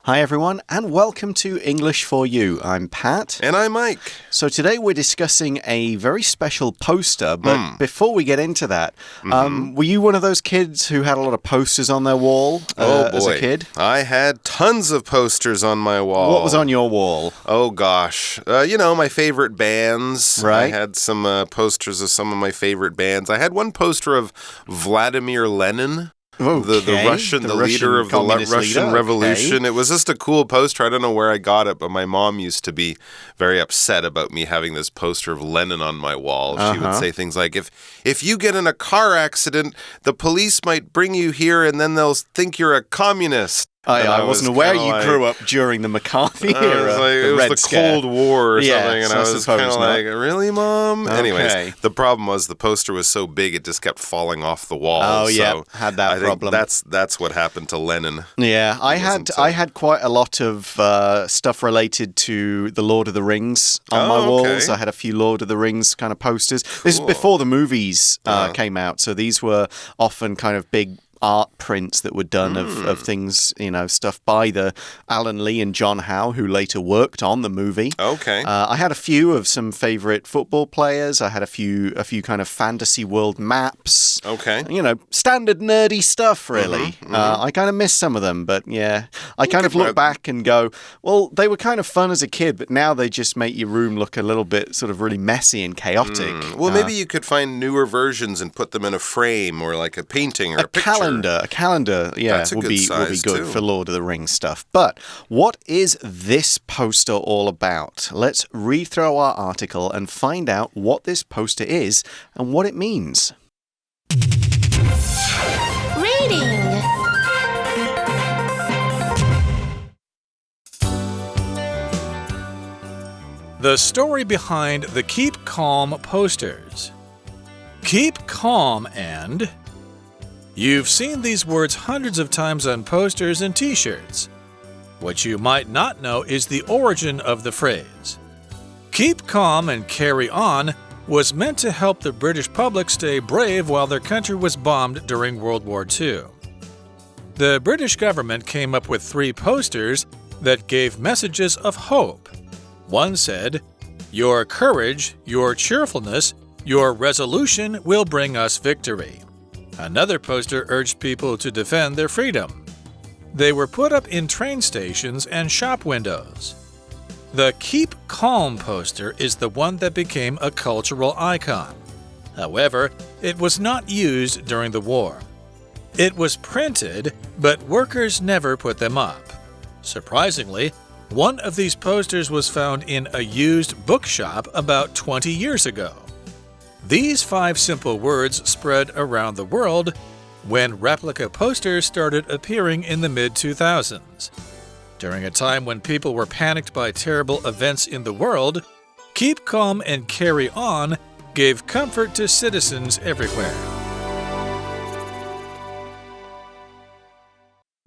Hi everyone, and welcome to English for You. I'm Pat. And I'm Mike. So today we're discussing a very special poster, but before we get into that, were you one of those kids who had a lot of posters on their wall as a kid? I had tons of posters on my wall. What was on your wall? Oh gosh. My favorite bands. Right. I had some posters of some of my favorite bands. I had one poster of Vladimir Lenin. Okay. The leader of the Russian Revolution. Okay. It was just a cool poster. I don't know where I got it, but my mom used to be very upset about me having this poster of Lenin on my wall. She would say things like, if you get in a car accident, the police might bring you here and then they'll think you're a communist. I wasn't aware you grew up during the McCarthy era. It was the Cold War or something, and I was kind of like, really, Mom? Okay. Anyways, the problem was the poster was so big it just kept falling off the wall. Oh, yeah, so had that problem. That's what happened to Lenin. Yeah, I had quite a lot of stuff related to the Lord of the Rings on my walls. Okay. I had a few Lord of the Rings kind of posters. This is before the movies came out, so these were often kind of big art prints that were done of things, stuff by the Alan Lee and John Howe, who later worked on the movie. Okay. I had a few of some favorite football players. I had a few kind of fantasy world maps. Okay. Standard nerdy stuff, really. I kind of miss some of them, but yeah. I kind of look back and go, well, they were kind of fun as a kid, but now they just make your room look a little bit sort of really messy and chaotic. Well, maybe you could find newer versions and put them in a frame or like a painting or a picture. A calendar, yeah, would be good for Lord of the Rings stuff. But what is this poster all about? Let's read through our article and find out what this poster is and what it means. Reading. The story behind the Keep Calm posters. Keep calm and... You've seen these words hundreds of times on posters and t-shirts. What you might not know is the origin of the phrase. Keep calm and carry on was meant to help the British public stay brave while their country was bombed during World War II. The British government came up with 3 posters that gave messages of hope. One said, "Your courage, your cheerfulness, your resolution will bring us victory." Another poster urged people to defend their freedom. They were put up in train stations and shop windows. The Keep Calm poster is the one that became a cultural icon. However, it was not used during the war. It was printed, but workers never put them up. Surprisingly, one of these posters was found in a used bookshop about 20 years ago. These 5 simple words spread around the world when replica posters started appearing in the mid-2000s. During a time when people were panicked by terrible events in the world, Keep Calm and Carry On gave comfort to citizens everywhere.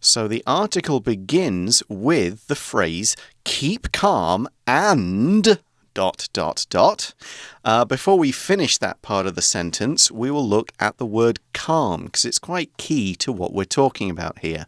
So the article begins with the phrase, keep calm and... ... Before we finish that part of the sentence, we will look at the word calm because it's quite key to what we're talking about here.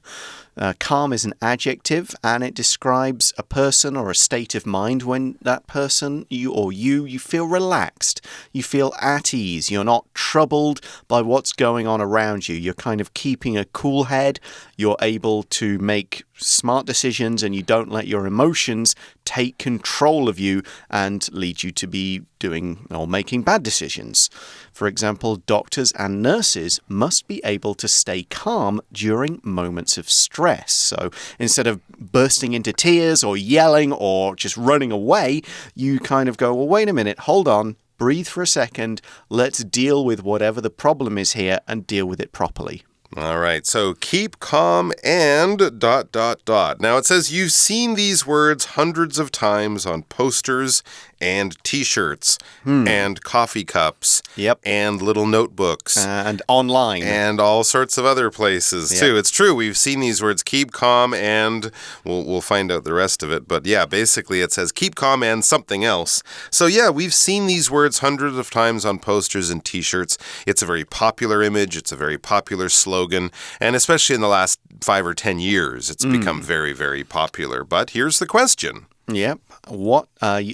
Calm is an adjective and it describes a person or a state of mind when that person, you feel relaxed, you feel at ease, you're not troubled by what's going on around you. You're kind of keeping a cool head, you're able to make smart decisions and you don't let your emotions take control of you and lead you to be doing or making bad decisions. For example, doctors and nurses must be able to stay calm during moments of stress. So instead of bursting into tears or yelling or just running away, you kind of go, well, wait a minute, hold on, breathe for a second, let's deal with whatever the problem is here and deal with it properly. All right, so keep calm and ... Now it says you've seen these words hundreds of times on posters and T-shirts and coffee cups and little notebooks. And online. And all sorts of other places, too. It's true. We've seen these words, keep calm, and we'll find out the rest of it. But yeah, basically it says keep calm and something else. So yeah, we've seen these words hundreds of times on posters and T-shirts. It's a very popular image. It's a very popular slogan. And especially in the last 5 or 10 years, it's become very, very popular. But here's the question. Yep.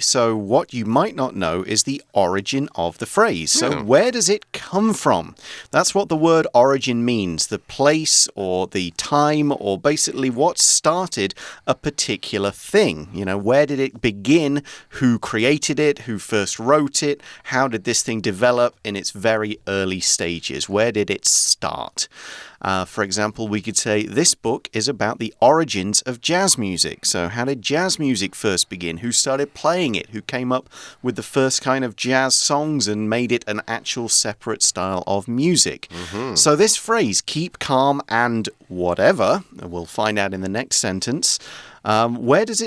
So what you might not know is the origin of the phrase. So where does it come from? That's what the word origin means. The place or the time or basically what started a particular thing. You know, where did it begin? Who created it? Who first wrote it? How did this thing develop in its very early stages? Where did it start? For example, we could say this book is about the origins of jazz music. So how did jazz music first begin? Who started playing it? Who came up with the first kind of jazz songs and made it an actual separate style of music? So this phrase, keep calm and whatever, we'll find out in the next sentence. Where did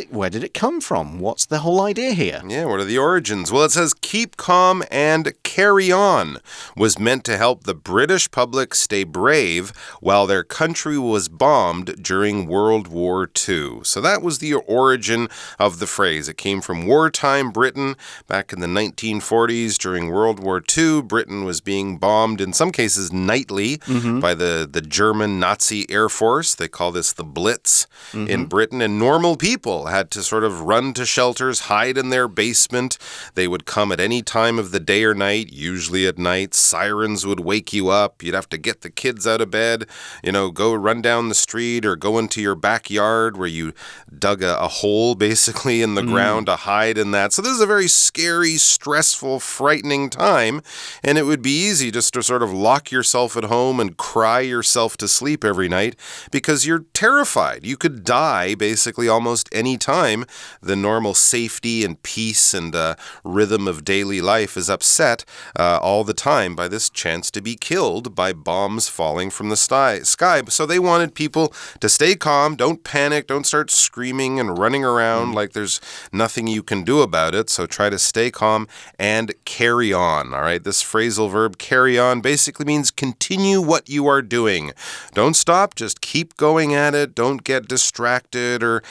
it come from? What's the whole idea here? Yeah, what are the origins? Well, it says keep calm and carry on was meant to help the British public stay brave while their country was bombed during World War II. So that was the origin of the phrase. It came from wartime Britain back in the 1940s during World War II. Britain was being bombed in some cases nightly by the German Nazi Air Force. They call this the Blitz in Britain. And normal people had to sort of run to shelters, hide in their basement. They would come at any time of the day or night, usually at night. Sirens would wake you up. You'd have to get the kids out of bed, go run down the street or go into your backyard where you dug a hole basically in the ground to hide in that. So this is a very scary, stressful, frightening time. And it would be easy just to sort of lock yourself at home and cry yourself to sleep every night because you're terrified. You could die basically almost any time the normal safety and peace and rhythm of daily life is upset all the time by this chance to be killed by bombs falling from the sky. So they wanted people to stay calm, don't panic, don't start screaming and running around like there's nothing you can do about it. So try to stay calm and carry on. All right, this phrasal verb carry on basically means continue what you are doing. Don't stop, just keep going at it. Don't get distracted or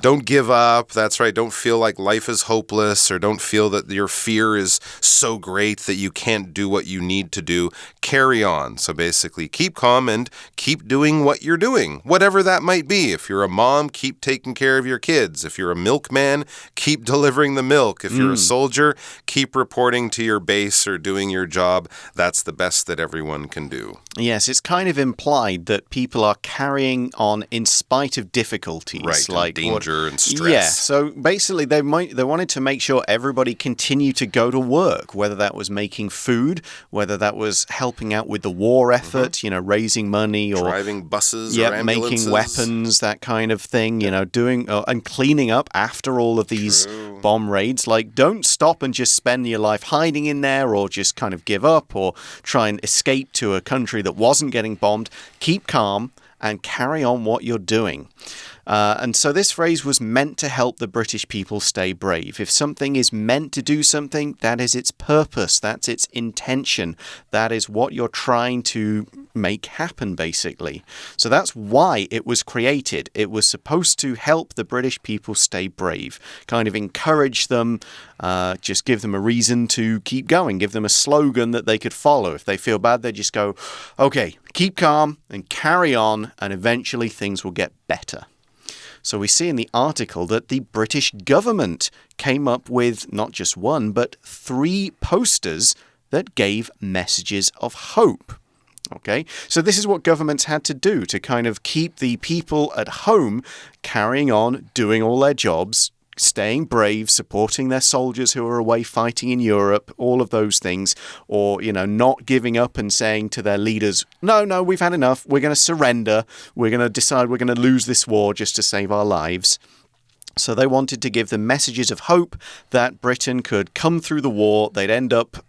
don't give up. That's right. Don't feel like life is hopeless or don't feel that your fear is so great that you can't do what you need to do. Carry on. So basically keep calm and keep doing what you're doing, whatever that might be. If you're a mom, keep taking care of your kids. If you're a milkman, keep delivering the milk. If you're a soldier, keep reporting to your base or doing your job. That's the best that everyone can do. Yes, it's kind of implied that people are carrying on in spite of difficulties. Right, like danger and stress. Yeah, so basically they wanted to make sure everybody continued to go to work, whether that was making food, whether that was helping out with the war effort, raising money or driving buses or ambulances. Making weapons, that kind of thing, doing and cleaning up after all of these bomb raids. Like, don't stop and just spend your life hiding in there or just kind of give up or try and escape to a country that wasn't getting bombed. Keep calm and carry on what you're doing. And so this phrase was meant to help the British people stay brave. If something is meant to do something, that is its purpose. That's its intention. That is what you're trying to make happen, basically. So that's why it was created. It was supposed to help the British people stay brave, kind of encourage them, just give them a reason to keep going, give them a slogan that they could follow. If they feel bad, they just go, okay, keep calm and carry on, and eventually things will get better. So we see in the article that the British government came up with not just one, but 3 posters that gave messages of hope. Okay, so this is what governments had to do to kind of keep the people at home carrying on, doing all their jobs, staying brave, supporting their soldiers who are away fighting in Europe, all of those things, or, not giving up and saying to their leaders, no, we've had enough, we're going to surrender, we're going to decide we're going to lose this war just to save our lives. So they wanted to give them messages of hope that Britain could come through the war, they'd end up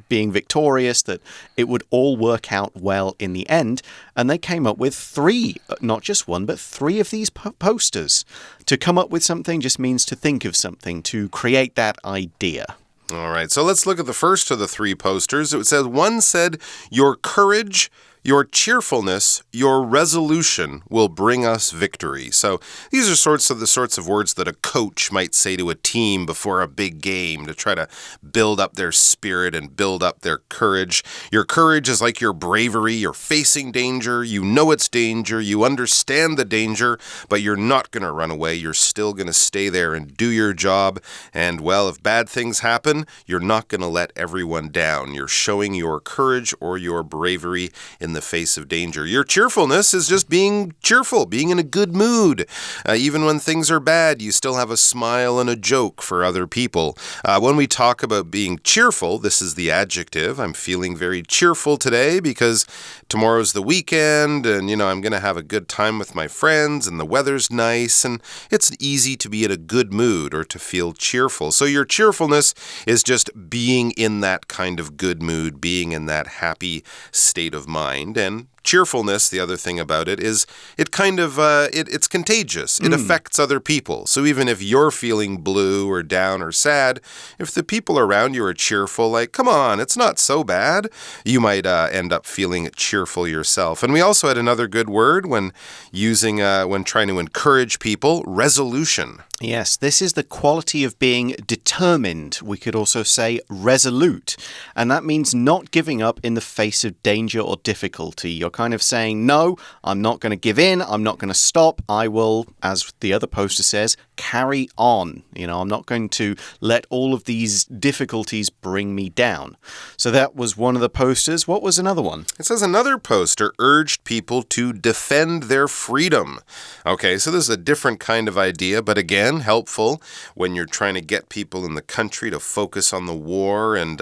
being victorious, that it would all work out well in the end. And they came up with 3, not just 1, but 3 of these posters. To come up with something just means to think of something, to create that idea. All right, so let's look at the first of the 3 posters. It says, one said, "Your courage, your cheerfulness, your resolution will bring us victory." So these are the sorts of words that a coach might say to a team before a big game to try to build up their spirit and build up their courage. Your courage is like your bravery. You're facing danger. You know it's danger. You understand the danger, but you're not going to run away. You're still going to stay there and do your job. And, well, if bad things happen, you're not going to let everyone down. You're showing your courage or your bravery in the face of danger. Your cheerfulness is just being cheerful, being in a good mood. Even when things are bad, you still have a smile and a joke for other people. When we talk about being cheerful, this is the adjective. I'm feeling very cheerful today because tomorrow's the weekend and, I'm going to have a good time with my friends and the weather's nice and it's easy to be in a good mood or to feel cheerful. So your cheerfulness is just being in that kind of good mood, being in that happy state of mind. And cheerfulness, the other thing about it is it kind of, it's contagious. It affects other people. So even if you're feeling blue or down or sad, if the people around you are cheerful, like, come on, it's not so bad, you might end up feeling cheerful yourself. And we also had another good word when trying to encourage people, resolution. Yes, this is the quality of being determined. We could also say resolute. And that means not giving up in the face of danger or difficulty. You're kind of saying, no, I'm not going to give in. I'm not going to stop. I will, as the other poster says, carry on. I'm not going to let all of these difficulties bring me down. So that was one of the posters. What was another one? It says another poster urged people to defend their freedom. Okay, so this is a different kind of idea, but again, helpful when you're trying to get people in the country to focus on the war and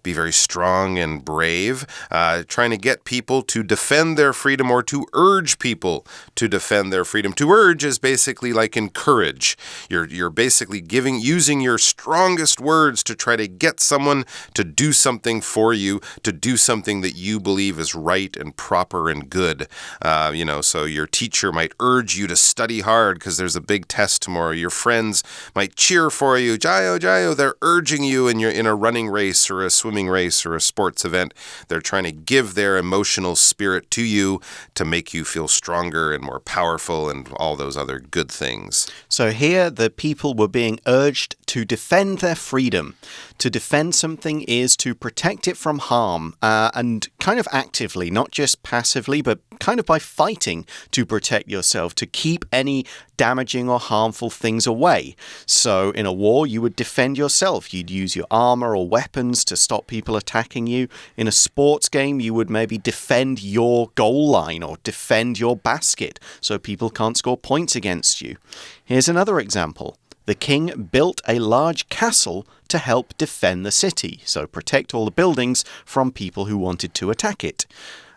be very strong and brave. Trying to get people to defend their freedom or to urge people to defend their freedom. To urge is basically like encourage. You're basically using your strongest words to try to get someone to do something for you, to do something that you believe is right and proper and good. So your teacher might urge you to study hard because there's a big test tomorrow. Your friends might cheer for you. Jayo, Jayo. They're urging you and you're in a running race or a swimming race or a sports event. They're trying to give their emotional spirit to you to make you feel stronger and more powerful and all those other good things. So here the people were being urged to defend their freedom. To defend something is to protect it from harm and kind of actively, not just passively, but kind of by fighting to protect yourself, to keep any damaging or harmful things away. So in a war, you would defend yourself. You'd use your armor or weapons to stop people attacking you. In a sports game, you would maybe defend your goal line or defend your basket so people can't score points against you. Here's another example. The king built a large castle to help defend the city, so protect all the buildings from people who wanted to attack it.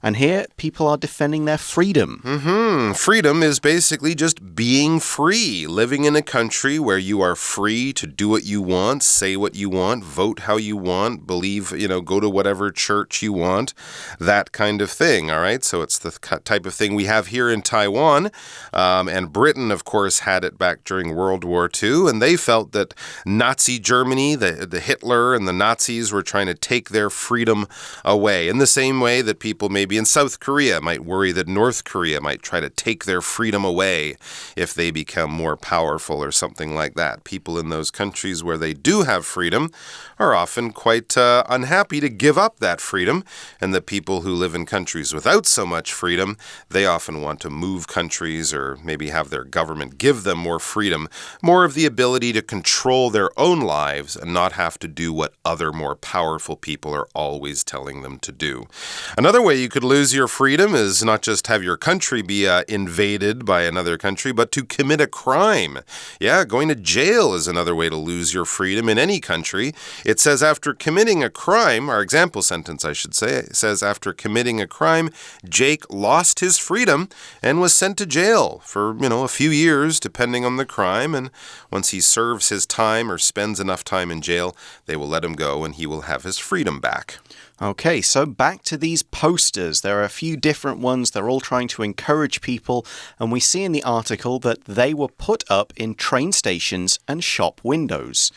And here, people are defending their freedom. Freedom is basically just being free, living in a country where you are free to do what you want, say what you want, vote how you want, believe, go to whatever church you want, that kind of thing, all right? So it's the type of thing we have here in Taiwan. And Britain, of course, had it back during World War II, and they felt that Nazi Germany, the Hitler and the Nazis were trying to take their freedom away in the same way that people maybe in South Korea might worry that North Korea might try to take their freedom away if they become more powerful or something like that. People in those countries where they do have freedom are often quite unhappy to give up that freedom, and the people who live in countries without so much freedom, they often want to move countries or maybe have their government give them more freedom, more of the ability to control their own lives and not have to do what other more powerful people are always telling them to do. Another way you could could lose your freedom is not just have your country be invaded by another country, but to commit a crime. Yeah, going to jail is another way to lose your freedom in any country. It says after committing a crime, our example sentence, I should say, it says after committing a crime, Jake lost his freedom and was sent to jail for, a few years, depending on the crime. And once he serves his time or spends enough time in jail, they will let him go and he will have his freedom back. Okay, so back to these posters. There are a few different ones. They're all trying to encourage people. And we see in the article that they were put up in train stations and shop windows.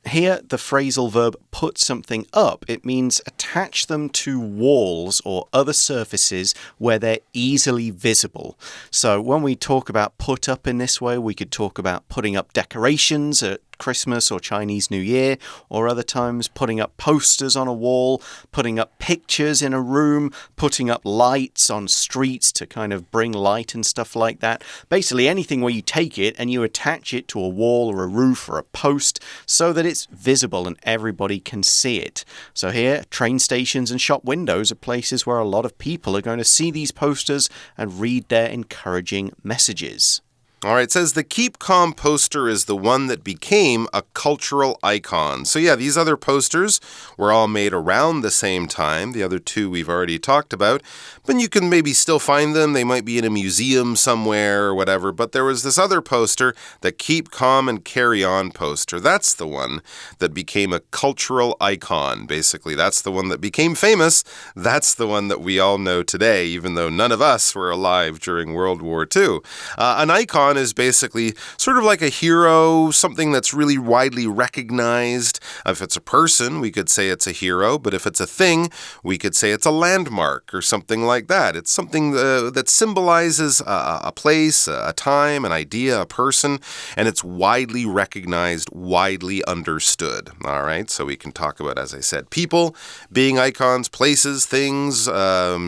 Here, the phrasal verb put something up. It means attach them to walls or other surfaces where they're easily visible. So when we talk about put up in this way, we could talk about putting up decorations at Christmas or Chinese New Year, or other times putting up posters on a wall, putting up pictures in a room, putting up lights on streets to kind of bring light and stuff like that. Basically anything where you take it and you attach it to a wall or a roof or a post so that it's visible and everybody can see it. So here, train stations and shop windows are places where a lot of people are going to see these posters and read their encouraging messages. All right, it says the Keep Calm poster is the one that became a cultural icon. So yeah, these other posters were all made around the same time. The other two we've already talked about. But you can maybe still find them. They might be in a museum somewhere or whatever. But there was this other poster, the Keep Calm and Carry On poster. That's the one that became a cultural icon, basically. That's the one that became famous. That's the one that we all know today, even though none of us were alive during World War II. An icon is basically sort of like a hero, something that's really widely recognized. If it's a person, we could say it's a hero, but if it's a thing, we could say it's a landmark or something like that. It's something that symbolizes a place, a time, an idea, a person, and it's widely recognized, widely understood. All right, so we can talk about, as I said, people being icons, places, things,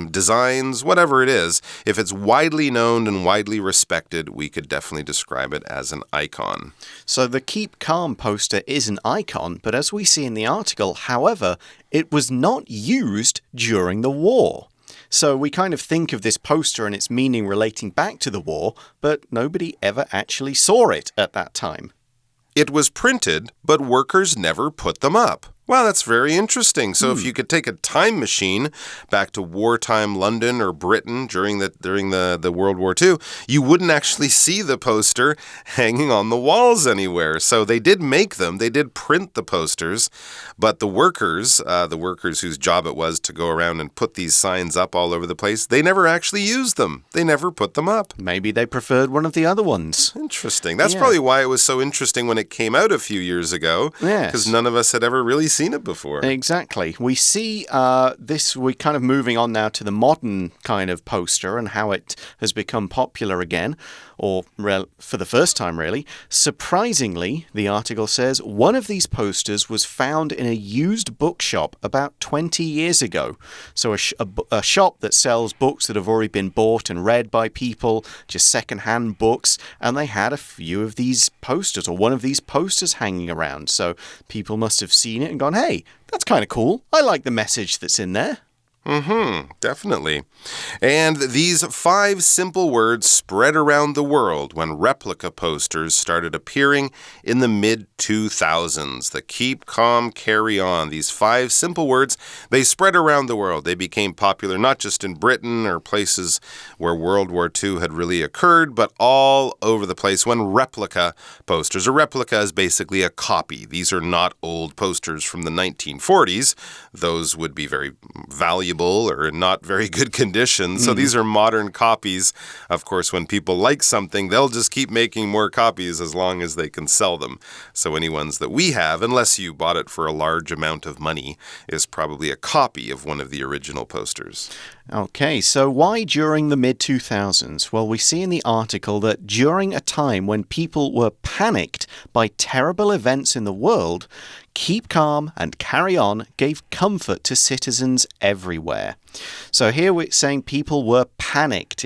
designs, whatever it is. If it's widely known and widely respected, we could definitely describe it as an icon. So the Keep Calm poster is an icon, but as we see in the article, however, it was not used during the war. So we kind of think of this poster and its meaning relating back to the war, but nobody ever actually saw it at that time. It was printed, but workers never put them up. Wow, that's very interesting. So if you could take a time machine back to wartime London or Britain during the World War II, you wouldn't actually see the poster hanging on the walls anywhere. So they did make them. They did print the posters, but the workers whose job it was to go around and put these signs up all over the place, they never actually used them. They never put them up. Maybe they preferred one of the other ones. Interesting. That's probably why it was so interesting when it came out a few years ago. Yes. Because none of us had ever really seen it before. Exactly. We see we're kind of moving on now to the modern kind of poster and how it has become popular again, or for the first time, really. Surprisingly, the article says, one of these posters was found in a used bookshop about 20 years ago. So a shop that sells books that have already been bought and read by people, just second-hand books, and they had a few of these posters, or one of these posters hanging around. So people must have seen it and gone, hey, that's kind of cool. I like the message that's in there. Definitely. And these 5 simple words spread around the world when replica posters started appearing in the mid-2000s. The Keep Calm, Carry On. These 5 simple words, they spread around the world. They became popular not just in Britain or places where World War II had really occurred, but all over the place when replica posters. A replica is basically a copy. These are not old posters from the 1940s. Those would be very valuable or in not very good condition. So these are modern copies. Of course, when people like something, they'll just keep making more copies as long as they can sell them. So any ones that we have, unless you bought it for a large amount of money, is probably a copy of one of the original posters. Okay, so why during the mid-2000s? Well, we see in the article that during a time when people were panicked by terrible events in the world, Keep Calm and Carry On gave comfort to citizens everywhere. So here we're saying people were panicked.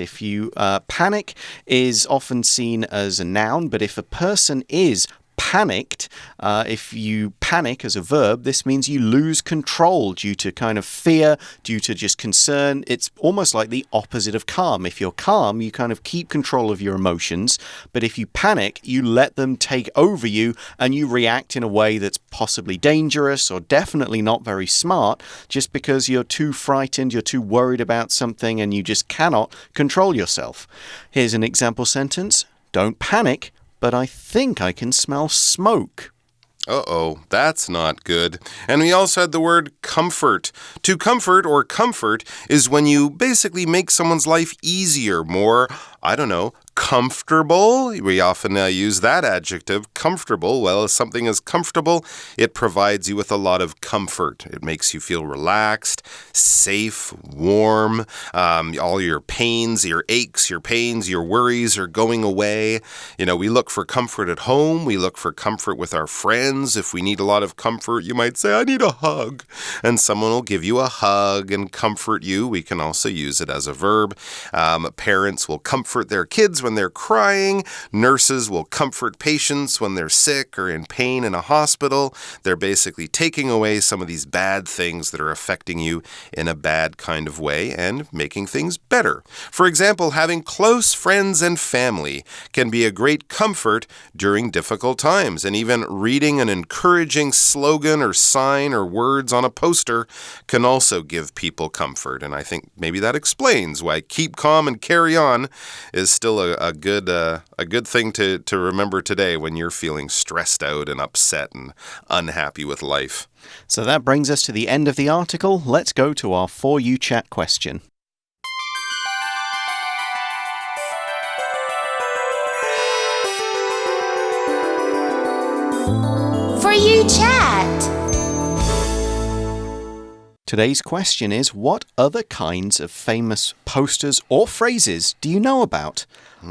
Panic is often seen as a noun, but if a person is panicked. If you panic as a verb, this means you lose control due to kind of fear, due to just concern. It's almost like the opposite of calm. If you're calm, you kind of keep control of your emotions. But if you panic, you let them take over you and you react in a way that's possibly dangerous or definitely not very smart just because you're too frightened, you're too worried about something, and you just cannot control yourself. Here's an example sentence. Don't panic, but I think I can smell smoke. Uh-oh, that's not good. And we also had the word comfort. To comfort or comfort is when you basically make someone's life easier, more, I don't know, comfortable. We often use that adjective, comfortable. Well, if something is comfortable, it provides you with a lot of comfort. It makes you feel relaxed, safe, warm. All your pains, your aches, your pains, your worries are going away. You know, we look for comfort at home. We look for comfort with our friends. If we need a lot of comfort, you might say, I need a hug. And someone will give you a hug and comfort you. We can also use it as a verb. Parents will comfort their kids when they're crying. Nurses will comfort patients when they're sick or in pain in a hospital. They're basically taking away some of these bad things that are affecting you in a bad kind of way and making things better. For example, having close friends and family can be a great comfort during difficult times. And even reading an encouraging slogan or sign or words on a poster can also give people comfort. And I think maybe that explains why keep calm and carry on is still a good thing to remember today when you're feeling stressed out and upset and unhappy with life. So that brings us to the end of the article. Let's go to our For You Chat question. For You Chat. Today's question is, what other kinds of famous posters or phrases do you know about?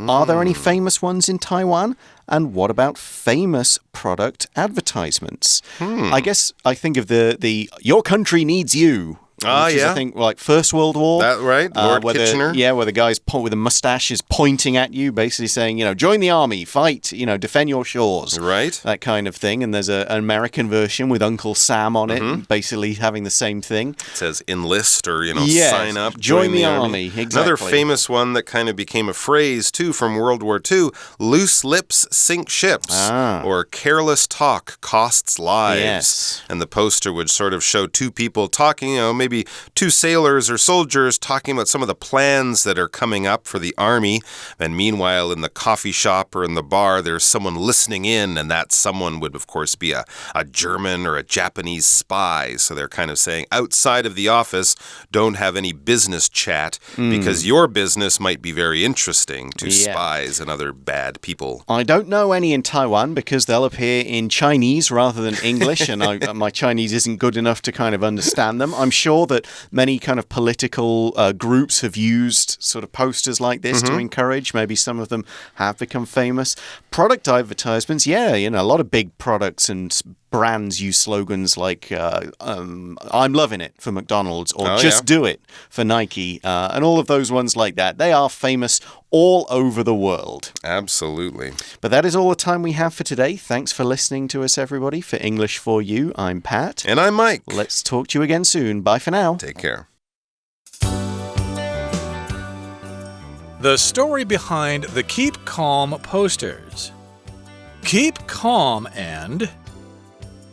Are there any famous ones in Taiwan? And what about famous product advertisements? I guess I think of the Your Country Needs You. Which is, I think, like First World War. That right? Lord Kitchener? Where the guy's with a mustache is pointing at you, basically saying, join the army, fight, defend your shores. Right. That kind of thing. And there's an American version with Uncle Sam on it, basically having the same thing. It says enlist or, yes, sign up, join the army. Exactly. Another famous one that kind of became a phrase, too, from World War II, loose lips sink ships, or careless talk costs lives. Yes. And the poster would sort of show two people talking, maybe two sailors or soldiers talking about some of the plans that are coming up for the army. And meanwhile, in the coffee shop or in the bar, there's someone listening in, and that someone would, of course, be a German or a Japanese spy. So they're kind of saying, outside of the office, don't have any business chat because your business might be very interesting to spies and other bad people. I don't know any in Taiwan because they'll appear in Chinese rather than English, and my Chinese isn't good enough to kind of understand them. I'm sure that many kind of political groups have used sort of posters like this to encourage. Maybe some of them have become famous. Product advertisements, a lot of big products and brands use slogans like I'm loving it for McDonald's or just do it for Nike and all of those ones like that. They are famous all over the world. Absolutely. But that is all the time we have for today. Thanks for listening to us, everybody. For English for You, I'm Pat. And I'm Mike. Let's talk to you again soon. Bye for now. Take care. The story behind the Keep Calm posters. Keep calm and...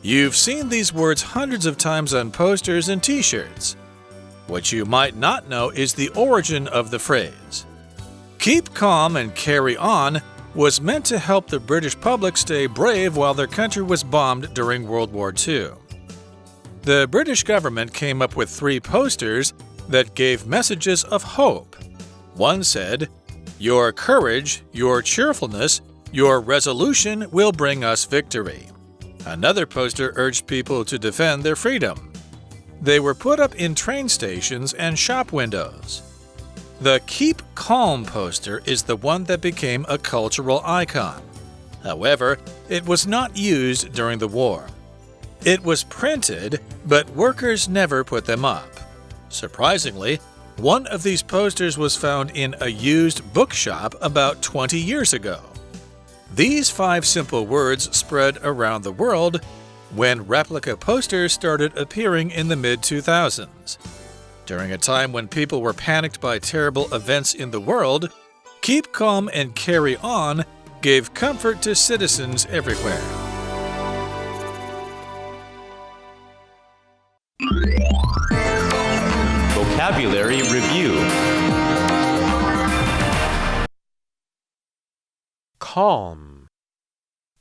You've seen these words hundreds of times on posters and t-shirts. What you might not know is the origin of the phrase. Keep calm and carry on was meant to help the British public stay brave while their country was bombed during World War II. The British government came up with 3 posters that gave messages of hope. One said, "Your courage, your cheerfulness, your resolution will bring us victory." Another poster urged people to defend their freedom. They were put up in train stations and shop windows. The Keep Calm poster is the one that became a cultural icon. However, it was not used during the war. It was printed, but workers never put them up. Surprisingly, one of these posters was found in a used bookshop about 20 years ago. These 5 simple words spread around the world when replica posters started appearing in the mid-2000s. During a time when people were panicked by terrible events in the world, Keep Calm and Carry On gave comfort to citizens everywhere. Vocabulary Review. Calm.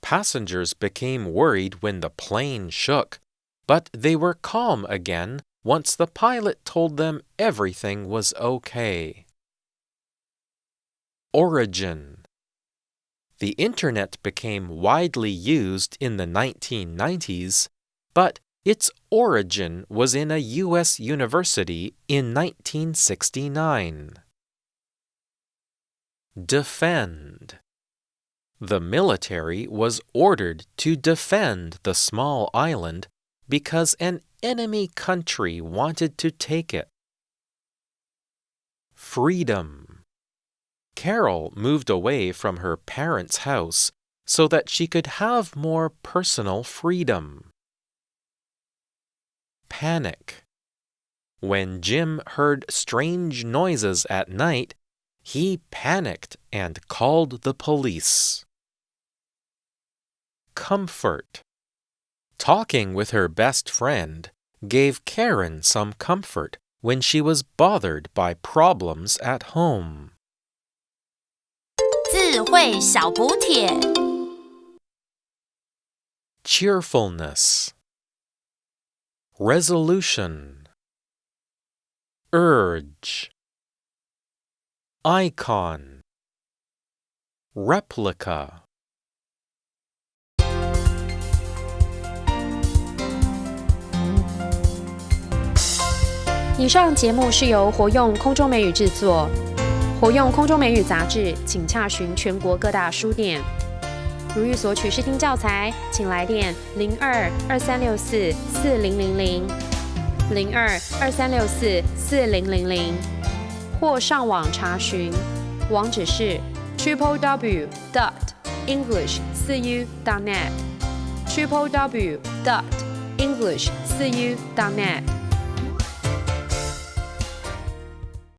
Passengers became worried when the plane shook, but they were calm again once the pilot told them everything was okay. Origin. The internet became widely used in the 1990s, but its origin was in a U.S. university in 1969. Defend. The military was ordered to defend the small island because an enemy country wanted to take it. Freedom. Carol moved away from her parents' house so that she could have more personal freedom. Panic. When Jim heard strange noises at night, he panicked and called the police. Comfort. Talking with her best friend gave Karen some comfort when she was bothered by problems at home. 智慧小补帖 Cheerfulness. Resolution. Urge. Icon. Replica. 以上节目是由活用空中美语制作，活用空中美语杂志，请洽询全国各大书店。如欲索取试听教材，请来电02-2364-4000 02-2364-4000，或上网查询，网址是 www.english4u.net www.english4u.net